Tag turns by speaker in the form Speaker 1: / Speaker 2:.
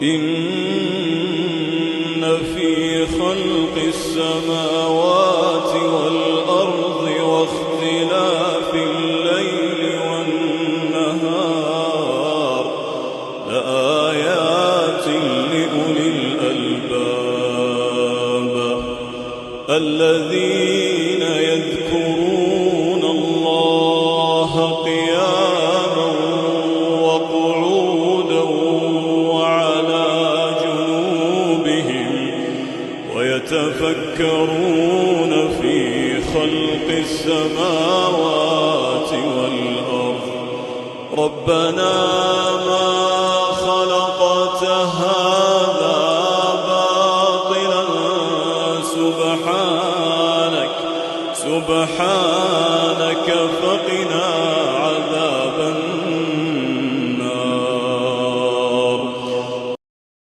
Speaker 1: إن في خلق السماوات والأرض واختلاف الليل والنهار لآيات لأولي الألباب الذين يذكرون الله قياما وقعودا وعلى جنوبهم ويتفكرون في خلق السماوات والأرض ربنا ما خلقت هذا